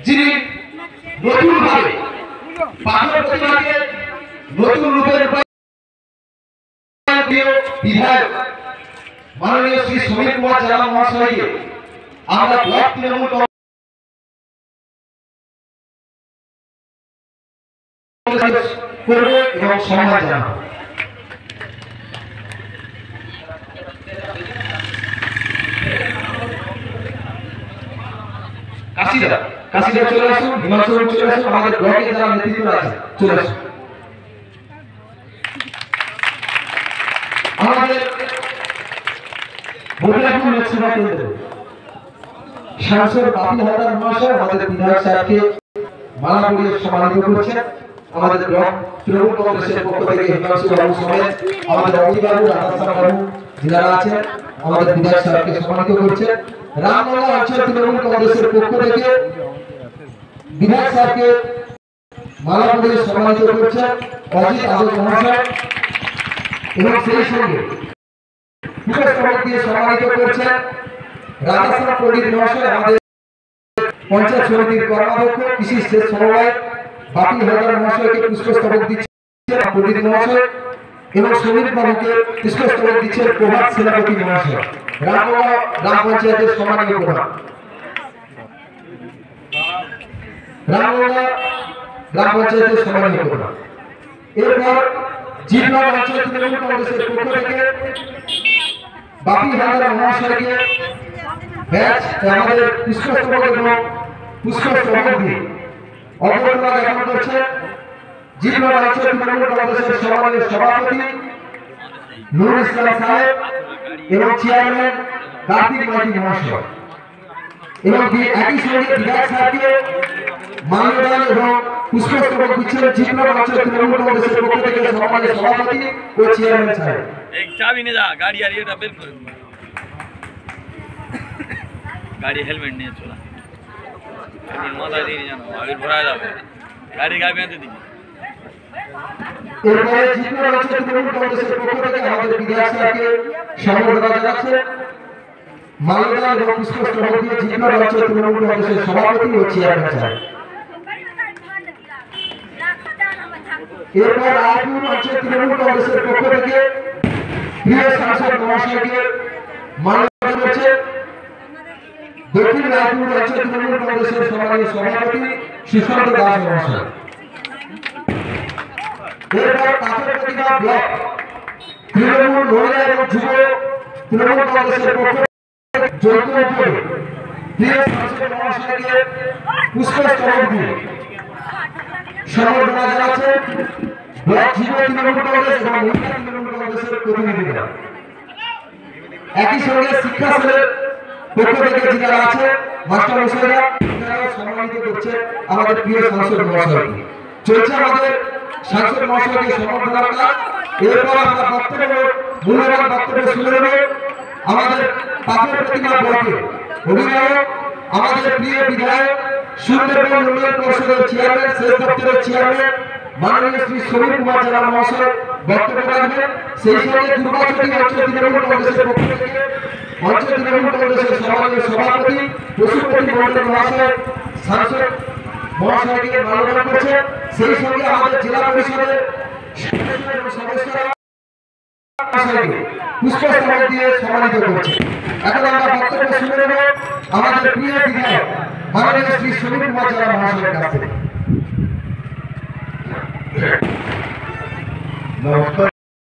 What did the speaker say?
যিনি নতুনভাবে পাথর প্রতিমাকে নতুন রূপের বিধায়ক মাননীয় শ্রী সমীর কুমার জানা মহাশয়কে আমরা ব্লক তৃণমূল করবো এবং সম্মান জানাবো। কাশিদা চলে আসুন, হিমাংশু চলে আসুন, আমাদের ব্লকে যারা নেতৃত্ব আছে চলে আসুন। আমাদের বগুড়াপুর লোকসভা কেন্দ্র সাংসদ বাপি হালদার মহাশয় আমাদের বিধায়ক সাহেবকে মালা পরিয়ে সম্মানিত করছেন। আমাদের ব্লক তৃণমূল কংগ্রেসের পক্ষ থেকে হিমাংশু বাবু সমেত আমাদের অভিবাবু রাধাসাম বাবু যারা আছেন আমাদের বিধায়ক সাহেবকে সম্মানিত করছেন। রামনগর অঞ্চল তৃণমূল কংগ্রেসের পক্ষ থেকে বিধায়ক সাহেবকে মালা পরিয়ে সম্মানিত করছেন অজিত আদক মহাশয় এবং সেই সঙ্গে পুরস্কার দিয়ে সম্মানিত করছেন রাধাসাম পণ্ডিত মহাশয় আমাদের পঞ্চায়েত সমিতির কর্মাধ্যক্ষ কৃষি শেষ সমবায় বাপি হালদার মহাশয়কে পুষ্পস্তবক দিচ্ছেন পণ্ডিত মহাশয় এবং সমীর বাবুকে পুষ্পস্তবক দিচ্ছেন প্রভাত সেনাপতি মহাশয় রামনগর গ্রাম পঞ্চায়েতের সম্মানীয় প্রধান। রামনগর গ্রাম পঞ্চায়েতের সম্মানীয় প্রধান। এরপর জিটনগর অঞ্চল তৃণমূল কংগ্রেসের পক্ষ থেকে বাপি হালদার মহাশয়কে ব্যাচ আমাদের পুষ্পস্তবক এবং পুষ্পস্তবক দিয়ে অবহেলা জ্ঞাপন করছে জিটনগর অঞ্চল তৃণমূল কংগ্রেসের সম্মানীয় সভাপতি নুরুল ইসলাম সাহেব এবং চেয়ারম্যান কার্তিক মাইতি মহাশয় এবং একই সঙ্গে বিধায়ক সাহেবকে মাল্যদান এবং পুষ্পস্তবক দিচ্ছেন জিটনগর অঞ্চল তৃণমূল কংগ্রেসের পক্ষ থেকে সম্মানীয় সভাপতি ও চেয়ারম্যান সাহেব। চাবি নিয়ে যা, গাড়ি আর এটা বের করে গাড়ি হেলমেট নিয়ে চলা, হেলমেট মাথায় দিয়ে জানো আবির ভরা যাবে, গাড়ি গাড়ি বেঁধে দিবি। এরপরে জিটনগর অঞ্চল তৃণমূল কংগ্রেসের পক্ষ থেকে আমাদের বিধায়ক সাহেবকে সম্মাননা জানাচ্ছে মাল্যদান এবং পুষ্পস্তবক দিয়ে জিটনগর অঞ্চল তৃণমূল কংগ্রেসের সভাপতি ও চেয়ারম্যান সাহেব। এরপর রায়পুর অঞ্চল তৃণমূল কংগ্রেসের পক্ষ থেকে প্রিয় সাংসদ মহাশয়কে মাল্যদান করছে দক্ষিণ রায়পুর অঞ্চল তৃণমূল কংগ্রেসের সম্মানীয় সভাপতি সুশান্ত দাস মহাশয়। এরপর পাথর প্রতিমা ব্লক তৃণমূল মহিলা এবং যুব তৃণমূল কংগ্রেসের পক্ষ থেকে যৌথ উদ্যোগে প্রিয় সাংসদ মহাশয়কে পুষ্পস্তবক দিয়ে সম্বর্ধনা জানাচ্ছে ব্লক যুব তৃণমূল কংগ্রেস এবং মহিলা তৃণমূল কংগ্রেসের প্রতিনিধিরা। একই সঙ্গে শিক্ষা সেলের পক্ষ থেকে যারা আছে মাস্টার মশাইরা সম্মানিত করছে আমাদের প্রিয় সাংসদ মহাশয়কে। চলছে আমাদের সাংসদ মহাশয়কে সম্বর্ধনার কাজ। এরপর আমরা বক্তব্য মূল্যবান বক্তব্য শুনে নেব আমাদের পাথর প্রতিমা ব্লকের অভিভাবক আমাদের প্রিয় বিধায়ক সুন্দরবন উন্নয়ন পরিষদের চেয়ারম্যান শেষ দপ্তরের চেয়ারম্যান মাননীয় শ্রী সমীর কুমার জানা মহাশয় বক্তব্য রাখবেন। সেই সঙ্গে দুর্গাচটি অঞ্চল তৃণমূল কংগ্রেসের পক্ষ থেকে অঞ্চল তৃণমূল কংগ্রেসের সম্মানীয় সভাপতি পশুপতি মন্ডল মহাশয় সাংসদ মহাশয়কে মাল্যদান করছে। সেই সঙ্গে আমাদের জেলা পরিষদের সদস্যরা পুষ্পস্তবক দিয়ে সম্মানিত করছে। এখন আমরা বক্তব্য শুনে নেব আমাদের প্রিয় বিধায়ক মাননীয় শ্রী সমীর কুমার জানা মহাশয়ের কাছ থেকে। নমস্কার।